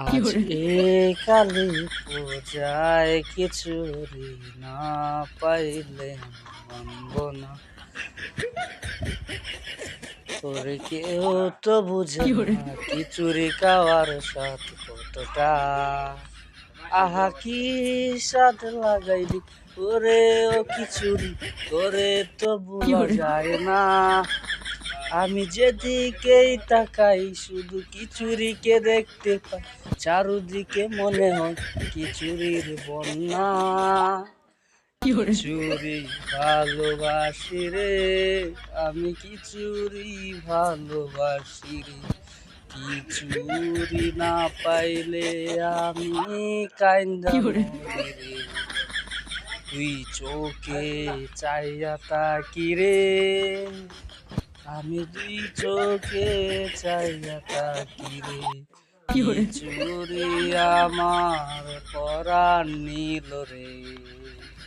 আজ এই কালী পূজায় খিচুড়ি না পাইলে মানব না। তোরে কেউ তো বুঝে না খিচুড়ি খাওয়ার স্বাদ কতটা। আহা কি স্বাদ লাগাইলি ওরে ও খিচুড়ি, তোরে তো ভুলা যায় না। আমি যেদিকেই তাকাই শুধু খিচুড়িকে দেখতে পাই, চারুদিকে মনে হয় খিচুড়ির বন্যা। খিচুড়ি ভালোবাসি রে, আমি খিচুড়ি ভালোবাসি রে। খিচুড়ি না পাইলে আমি কাইন্দা মরি রে। তুই চোখে চাইয়া তাকি রে, আমি দুই চোখে চাইয়া তাকি রে। খিচুড়ি আমার পরাণ নিল রে।